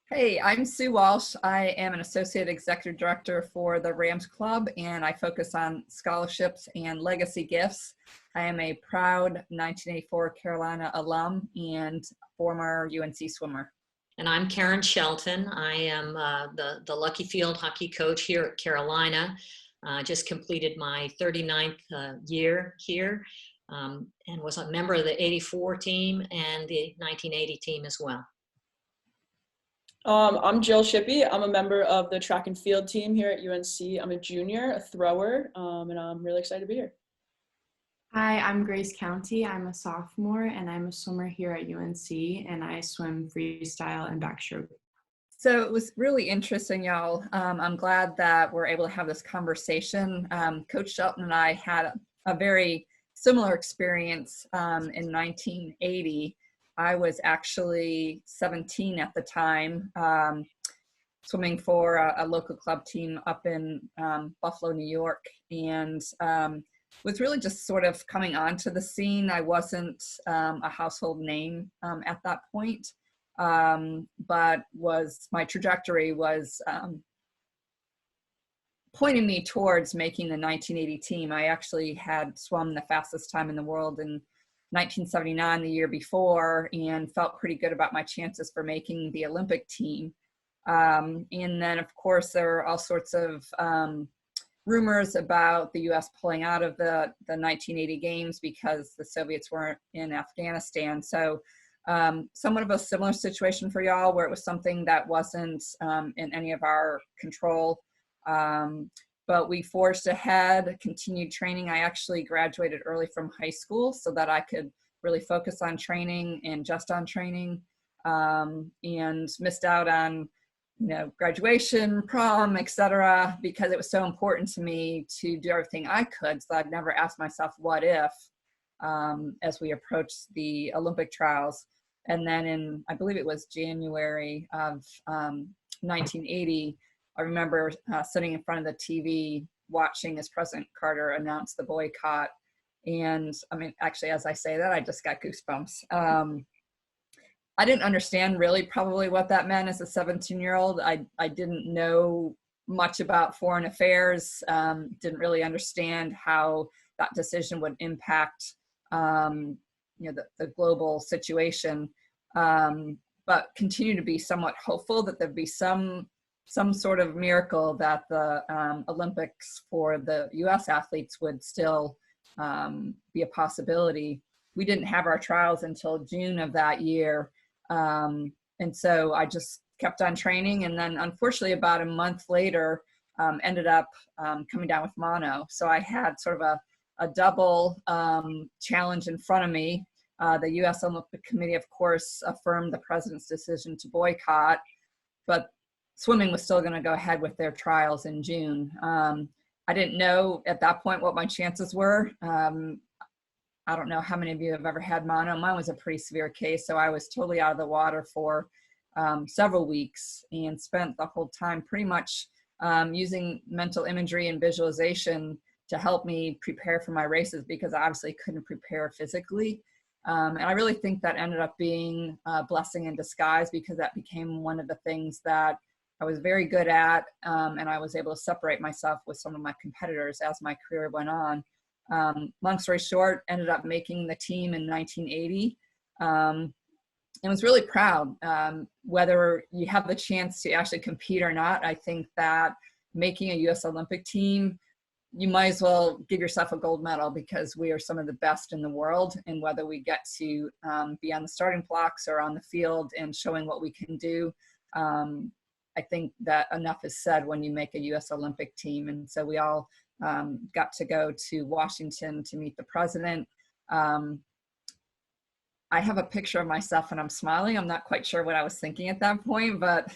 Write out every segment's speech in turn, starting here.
Hey, I'm Sue Walsh. I am an Associate Executive Director for the Rams Club, and I focus on scholarships and legacy gifts. I am a proud 1984 Carolina alum and former UNC swimmer. And I'm Karen Shelton. I am the Lucky Field hockey coach here at Carolina. Just completed my 39th year here and was a member of the 84 team and the 1980 team as well. I'm Jill Shippey. I'm a member of the track and field team here at UNC. I'm a junior, a thrower, and I'm really excited to be here. Hi, I'm Grace County. I'm a sophomore and I'm a swimmer here at UNC, and I swim freestyle and backstroke. So it was really interesting, y'all. I'm glad that we're able to have this conversation. Coach Shelton and I had a very similar experience in 1980. I was actually 17 at the time, swimming for a local club team up in Buffalo, New York, and was really just sort of coming onto the scene. I wasn't a household name at that point, but my trajectory was pointing me towards making the 1980 team. I actually had swum the fastest time in the world in 1979, the year before, and felt pretty good about my chances for making the Olympic team. And then, of course, there were all sorts of rumors about the U.S. pulling out of the 1980 games because the Soviets weren't in Afghanistan. So somewhat of a similar situation for y'all, where it was something that wasn't in any of our control. But we forged ahead, continued training. I actually graduated early from high school so that I could really focus on training and just on training, and missed out on, graduation, prom, etc., because it was so important to me to do everything I could. So I'd never asked myself, what if, as we approached the Olympic trials. And then I believe it was January of 1980, I remember sitting in front of the TV watching as President Carter announced the boycott. And I mean, actually, as I say that, I just got goosebumps. I didn't understand really probably what that meant as a 17-year-old. I didn't know much about foreign affairs, didn't really understand how that decision would impact the global situation, but continue to be somewhat hopeful that there'd be some sort of miracle that the Olympics for the U.S. athletes would still be a possibility. We didn't have our trials until June of that year. And so I just kept on training. And then unfortunately, about a month later, ended up coming down with mono. So I had sort of a double challenge in front of me. The U.S. Olympic Committee, of course, affirmed the president's decision to boycott, but swimming was still going to go ahead with their trials in June. I didn't know at that point what my chances were. I don't know how many of you have ever had mono. Mine was a pretty severe case, so I was totally out of the water for several weeks and spent the whole time pretty much using mental imagery and visualization to help me prepare for my races, because I obviously couldn't prepare physically. And I really think that ended up being a blessing in disguise, because that became one of the things that I was very good at, and I was able to separate myself with some of my competitors as my career went on. Long story short, ended up making the team in 1980, and was really proud. Whether you have the chance to actually compete or not, I think that making a U.S. Olympic team, you might as well give yourself a gold medal, because we are some of the best in the world. And whether we get to be on the starting blocks or on the field and showing what we can do, I think that enough is said when you make a U.S. Olympic team. And so we all got to go to Washington to meet the president. I have a picture of myself and I'm smiling. I'm not quite sure what I was thinking at that point, but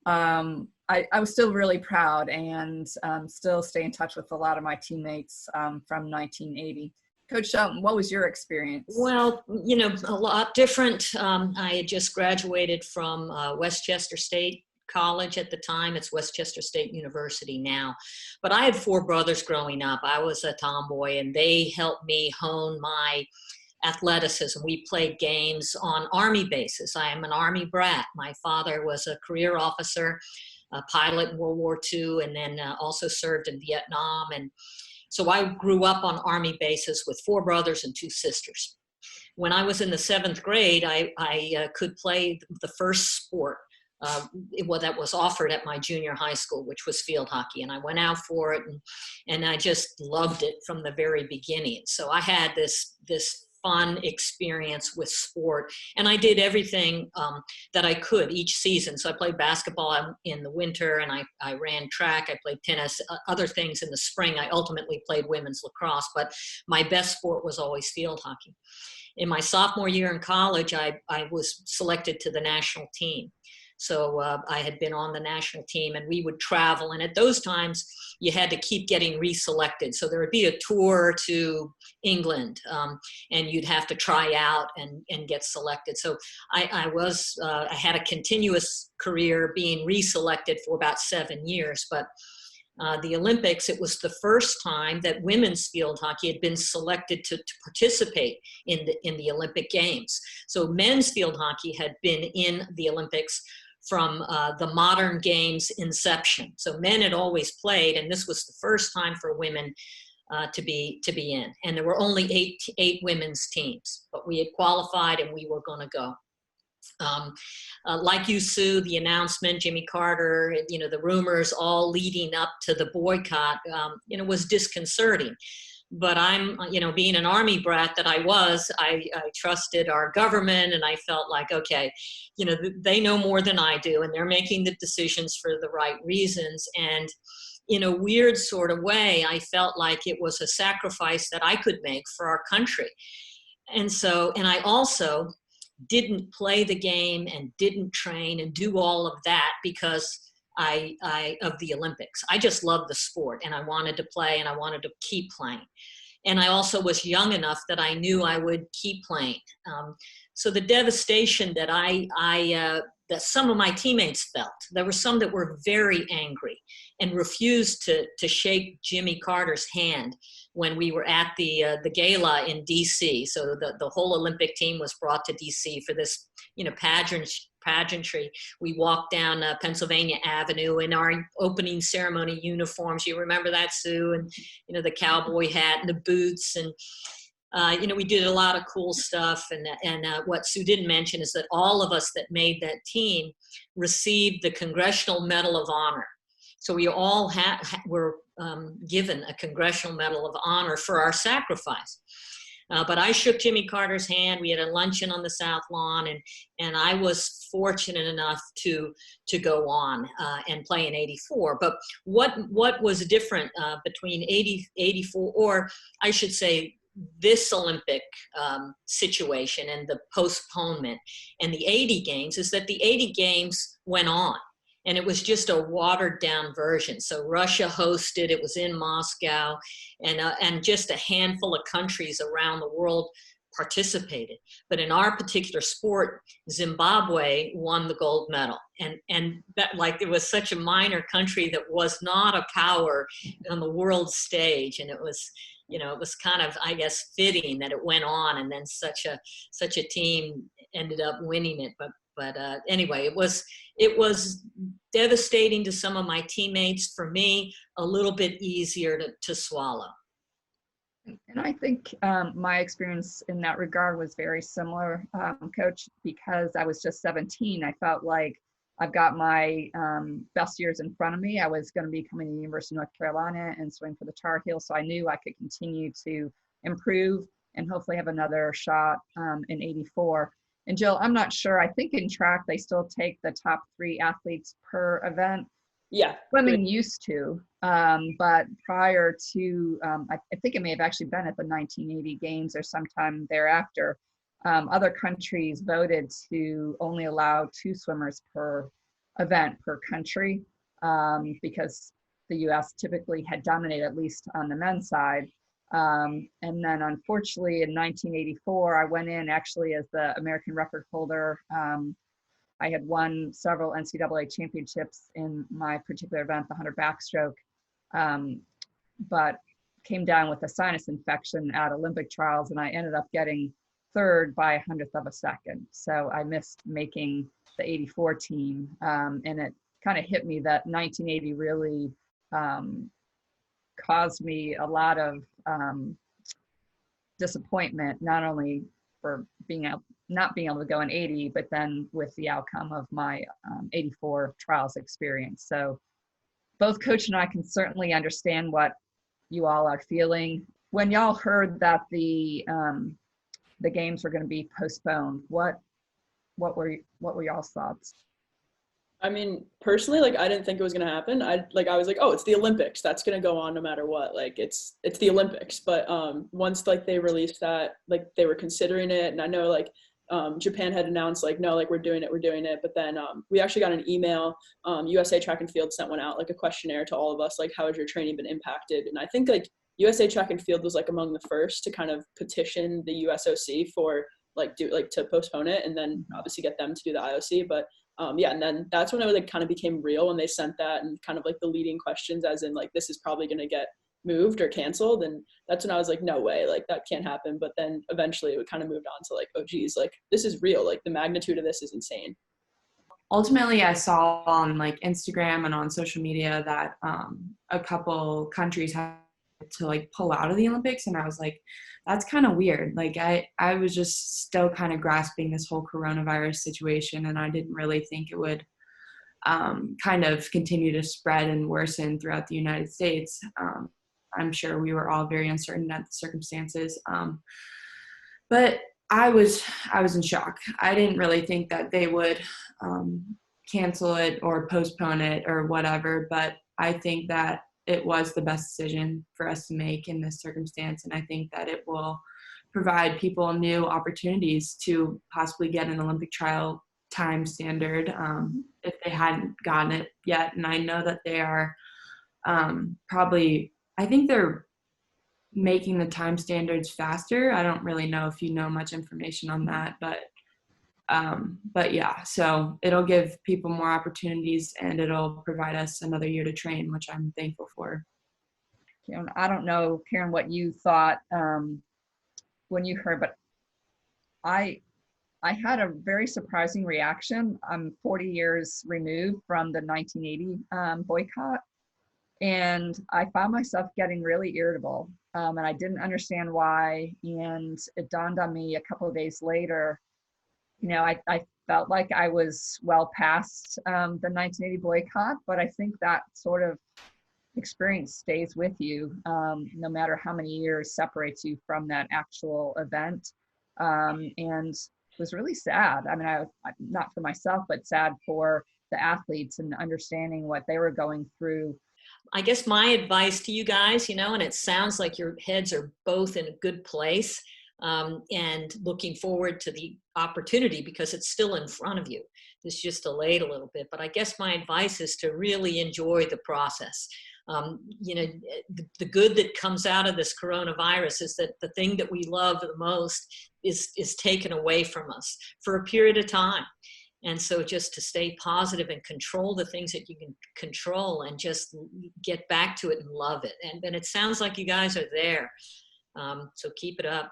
I was still really proud, and still stay in touch with a lot of my teammates from 1980. Coach Shelton, what was your experience? Well, a lot different. I had just graduated from Westchester State College at the time. It's Westchester State University now. But I had four brothers growing up. I was a tomboy, and they helped me hone my athleticism. We played games on Army bases. I am an Army brat. My father was a career officer, a pilot in World War II, and then also served in Vietnam. And so I grew up on Army bases with 4 brothers and 2 sisters. When I was in the 7th grade, I could play the first sport that was offered at my junior high school, which was field hockey. And I went out for it, and I just loved it from the very beginning. So I had this fun experience with sport, and I did everything that I could each season. So I played basketball in the winter, and I ran track, I played tennis, other things in the spring. I ultimately played women's lacrosse, but my best sport was always field hockey. In my sophomore year in college, I was selected to the national team. So I had been on the national team, and we would travel. And at those times, you had to keep getting reselected. So there would be a tour to England, and you'd have to try out and get selected. So I had a continuous career being reselected for about 7 years. But the Olympics, it was the first time that women's field hockey had been selected to participate in the Olympic Games. So men's field hockey had been in the Olympics from the modern games inception. So men had always played, and this was the first time for women to be in. And there were only eight women's teams, but we had qualified and we were going to go. Like you, Sue, the announcement, Jimmy Carter, the rumors all leading up to the boycott, was disconcerting. But I'm, being an Army brat that I was, I trusted our government, and I felt like, okay, they know more than I do, and they're making the decisions for the right reasons. And in a weird sort of way, I felt like it was a sacrifice that I could make for our country. And I also didn't play the game and didn't train and do all of that because of the Olympics. I just loved the sport, and I wanted to play, and I wanted to keep playing. And I also was young enough that I knew I would keep playing. So the devastation that that some of my teammates felt, there were some that were very angry and refused to shake Jimmy Carter's hand when we were at the gala in DC. So the whole Olympic team was brought to DC for this, pageantry. We walked down Pennsylvania Avenue in our opening ceremony uniforms. You remember that, Sue? And the cowboy hat and the boots, and we did a lot of cool stuff. And what Sue didn't mention is that all of us that made that team received the Congressional Medal of Honor. So we all were given a Congressional Medal of Honor for our sacrifice. But I shook Jimmy Carter's hand. We had a luncheon on the South Lawn, and I was fortunate enough to go on and play in '84. But what was different between '84, or I should say, this Olympic situation and the postponement and the '80 games, is that the '80 games went on. And it was just a watered down version. So Russia hosted, it was in Moscow, and just a handful of countries around the world participated. But in our particular sport, Zimbabwe won the gold medal. And that, like, it was such a minor country that was not a power on the world stage. And it was, it was kind of, I guess, fitting that it went on, and then such a team ended up winning it. But anyway, it was devastating to some of my teammates. For me, a little bit easier to swallow. And I think my experience in that regard was very similar, Coach, because I was just 17. I felt like I've got my best years in front of me. I was going to be coming to the University of North Carolina and swim for the Tar Heels, so I knew I could continue to improve and hopefully have another shot in '84. And Jill, I'm not sure. I think in track, they still take the top 3 athletes per event. Yeah. Swimming used to, but prior to, I think it may have actually been at the 1980 games or sometime thereafter, other countries voted to only allow 2 swimmers per event per country, because the US typically had dominated, at least on the men's side. And then unfortunately in 1984, I went in actually as the American record holder. I had won several NCAA championships in my particular event, the 100 backstroke, but came down with a sinus infection at Olympic trials, and I ended up getting third by 100th of a second. So I missed making the 84 team. And it kind of hit me that 1980 really caused me a lot of disappointment, not only for not being able to go in 80, but then with the outcome of my 84 trials experience. So both Coach and I can certainly understand what you all are feeling. When y'all heard that the games were going to be postponed, what were y'all's thoughts? I mean, personally, like, I didn't think it was going to happen. I was like, oh, it's the Olympics. That's going to go on no matter what. Like, it's the Olympics. But once, like, they released that, like, they were considering it. And I know, like, Japan had announced, like, no, like, we're doing it. But then we actually got an email. USA Track and Field sent one out, like, a questionnaire to all of us, like, how has your training been impacted? And I think, like, USA Track and Field was, like, among the first to kind of petition the USOC for, like, to postpone it and then obviously get them to do the IOC. But yeah, and then that's when it like kind of became real when they sent that and kind of like the leading questions as in like, this is probably going to get moved or canceled. And that's when I was like, no way, like that can't happen. But then eventually it kind of moved on to like, oh geez, like this is real. Like the magnitude of this is insane. Ultimately, I saw on like Instagram and on social media that a couple countries had to like pull out of the Olympics, and I was like, that's kind of weird. Like I was just still kind of grasping this whole coronavirus situation, and I didn't really think it would kind of continue to spread and worsen throughout the United States. I'm sure we were all very uncertain at the circumstances, but I was in shock. I didn't really think that they would cancel it or postpone it or whatever, but I think that it was the best decision for us to make in this circumstance. And I think that it will provide people new opportunities to possibly get an Olympic trial time standard if they hadn't gotten it yet. And I know that they are I think they're making the time standards faster. I don't really know if you know much information on that, but yeah, so it'll give people more opportunities and it'll provide us another year to train, which I'm thankful for. I don't know, Karen, what you thought when you heard, but I had a very surprising reaction. I'm 40 years removed from the 1980 boycott, and I found myself getting really irritable, and I didn't understand why. And it dawned on me a couple of days later, I felt like I was well past the 1980 boycott, but I think that sort of experience stays with you no matter how many years separates you from that actual event. And it was really sad. I mean, I not for myself, but sad for the athletes and understanding what they were going through. I guess my advice to you guys, and it sounds like your heads are both in a good place and looking forward to the opportunity because it's still in front of you. It's just delayed a little bit. But I guess my advice is to really enjoy the process. The good that comes out of this coronavirus is that the thing that we love the most is taken away from us for a period of time. And so just to stay positive and control the things that you can control and just get back to it and love it. And it sounds like you guys are there. So keep it up.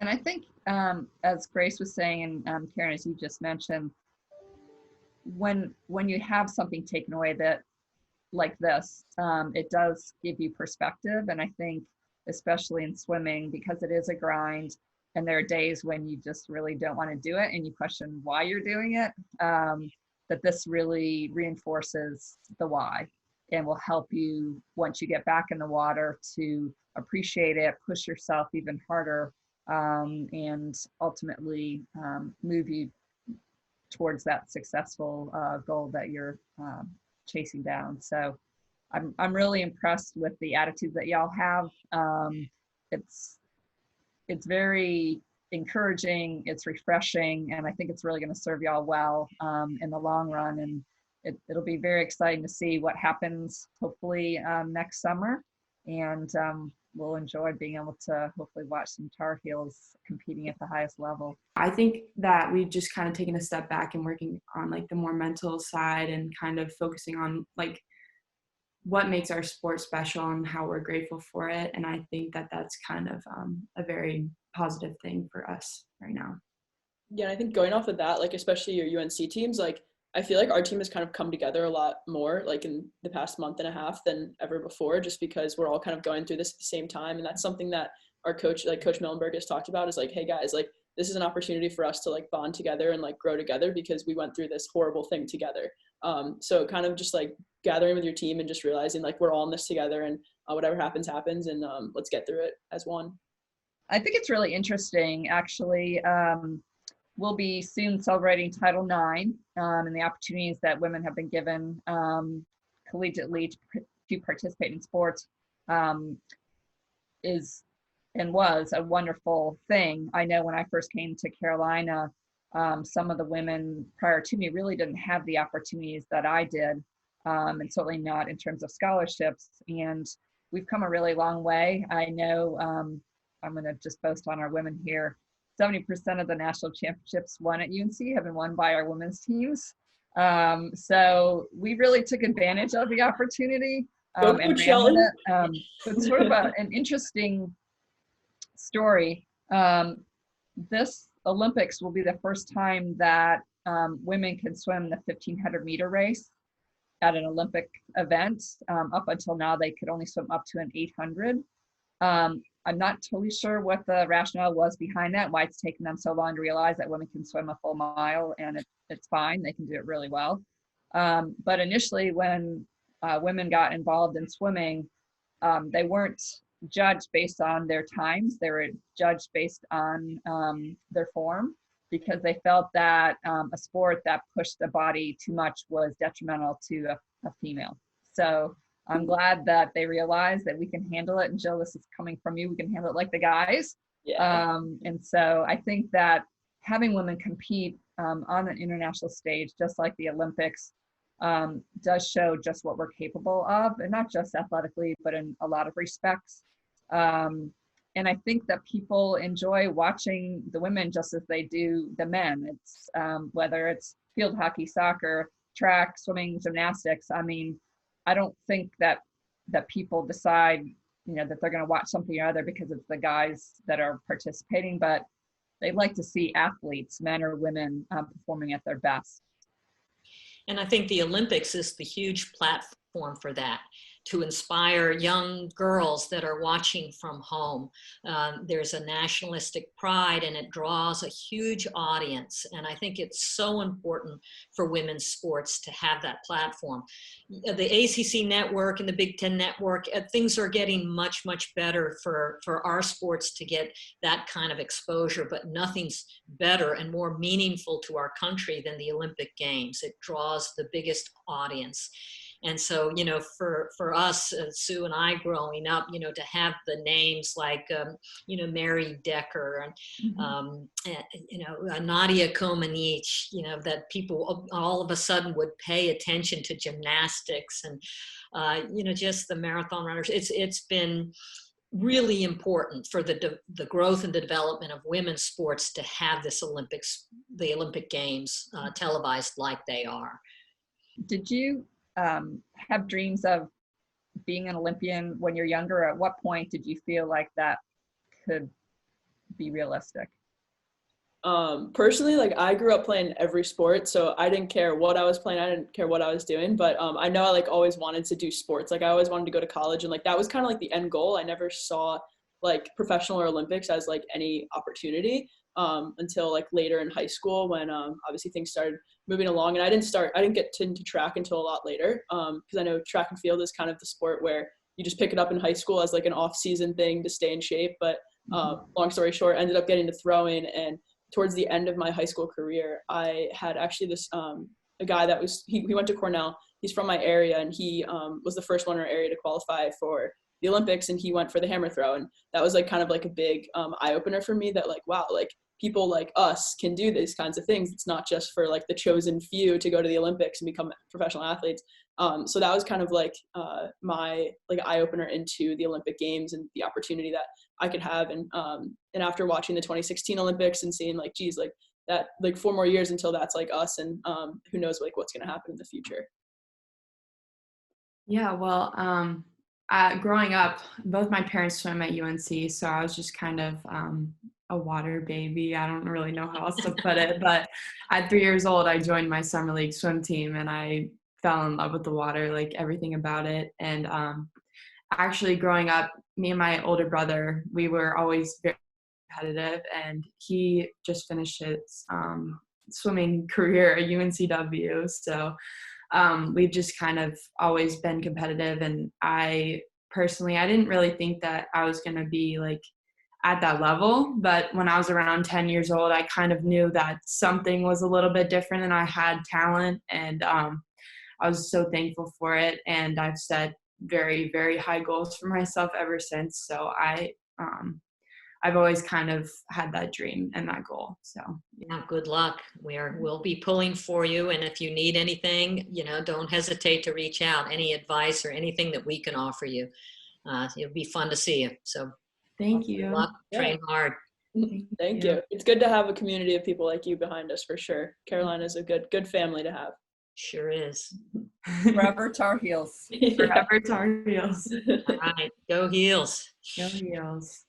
And I think, as Grace was saying, and Karen, as you just mentioned, when you have something taken away that like this, it does give you perspective. And I think, especially in swimming, because it is a grind, and there are days when you just really don't want to do it and you question why you're doing it, that this really reinforces the why and will help you once you get back in the water to appreciate it, push yourself even harder, and ultimately move you towards that successful goal that you're chasing down. So I'm really impressed with the attitude that y'all have. It's very encouraging, it's refreshing, and I think it's really going to serve y'all well in the long run. And it'll be very exciting to see what happens hopefully next summer. And we'll enjoy being able to hopefully watch some Tar Heels competing at the highest level. I think that we've just kind of taken a step back and working on like the more mental side and kind of focusing on like what makes our sport special and how we're grateful for it. And I think that that's kind of a very positive thing for us right now. Yeah, and I think going off of that, like especially your UNC teams, like I feel like our team has kind of come together a lot more like in the past month and a half than ever before, just because we're all kind of going through this at the same time. And that's something that our coach, like Coach Millenberg, has talked about, is like, hey guys, like this is an opportunity for us to like bond together and like grow together because we went through this horrible thing together. So kind of just like gathering with your team and just realizing like we're all in this together, and whatever happens, happens, and let's get through it as one. I think it's really interesting, actually. We'll be soon celebrating Title IX and the opportunities that women have been given collegiately to participate in sports is and was a wonderful thing. I know when I first came to Carolina, some of the women prior to me really didn't have the opportunities that I did, and certainly not in terms of scholarships. And we've come a really long way. I know I'm going to just boast on our women here. 70% of the national championships won at UNC have been won by our women's teams. So we really took advantage of the opportunity and ran with it. It's sort of an interesting story. This Olympics will be the first time that women can swim the 1500 meter race at an Olympic event. Up until now, they could only swim up to an 800. I'm not totally sure what the rationale was behind that, why it's taken them so long to realize that women can swim a full mile, and it's fine. They can do it really well. But initially, when women got involved in swimming, they weren't judged based on their times. They were judged based on their form, because they felt that a sport that pushed the body too much was detrimental to a female. So I'm glad that they realized that we can handle it. And Jill, this is coming from you. We can handle it like the guys. Yeah. And so I think that having women compete on an international stage, just like the Olympics, does show just what we're capable of, and not just athletically, but in a lot of respects. And I think that people enjoy watching the women just as they do the men. It's whether it's field hockey, soccer, track, swimming, gymnastics. I mean, I don't think that people decide, that they're going to watch something or other because it's the guys that are participating, but they like to see athletes, men or women, performing at their best. And I think the Olympics is the huge platform for that, to inspire young girls that are watching from home. There's a nationalistic pride, and it draws a huge audience. And I think it's so important for women's sports to have that platform. The ACC network and the Big Ten network, things are getting much, much better for our sports to get that kind of exposure, but nothing's better and more meaningful to our country than the Olympic Games. It draws the biggest audience. And so, for us, Sue and I growing up, to have the names like, Mary Decker and, Nadia Comaneci, that people all of a sudden would pay attention to gymnastics and, just the marathon runners. It's been really important for the growth and the development of women's sports to have the Olympic Games televised like they are. Did you have dreams of being an Olympian when you're younger? At what point did you feel like that could be realistic? Personally, like I grew up playing every sport, so I didn't care what I was playing. I didn't care what I was doing, but I know I like always wanted to do sports. Like I always wanted to go to college, and like that was kind of like the end goal. I never saw like professional or Olympics as like any opportunity until like later in high school, when obviously things started moving along. And I didn't get into track until a lot later, because I know track and field is kind of the sport where you just pick it up in high school as like an off-season thing to stay in shape. But long story short, ended up getting to throwing, and towards the end of my high school career, I had actually this a guy that was he went to Cornell. He's from my area, and he was the first one in our area to qualify for the Olympics, and he went for the hammer throw. And that was like kind of like a big eye opener for me, that like, wow, like people like us can do these kinds of things. It's not just for like the chosen few to go to the Olympics and become professional athletes. So that was kind of like my like eye opener into the Olympic Games and the opportunity that I could have. And after watching the 2016 Olympics and seeing like, geez, like that, like 4 more years until that's like us, and who knows like what's going to happen in the future. Yeah, well, growing up, both my parents swam at UNC, so I was just kind of a water baby. I don't really know how else to put it, but at 3 years old, I joined my summer league swim team and I fell in love with the water, like everything about it. And actually growing up, me and my older brother, we were always very competitive, and he just finished his swimming career at UNCW. So we've just kind of always been competitive. And I personally, I didn't really think that I was going to be like at that level. But when I was around 10 years old, I kind of knew that something was a little bit different and I had talent. And I was so thankful for it. And I've set very, very high goals for myself ever since. So I've always kind of had that dream and that goal. So yeah, good luck. We'll be pulling for you. And if you need anything, don't hesitate to reach out. Any advice or anything that we can offer you. It'll be fun to see you. So thank you. Good luck. Train hard. Thank you. It's good to have a community of people like you behind us for sure. Carolina is a good family to have. Sure is. Forever Tar Heels. Forever Tar Heels. All right. Go Heels. Go Heels.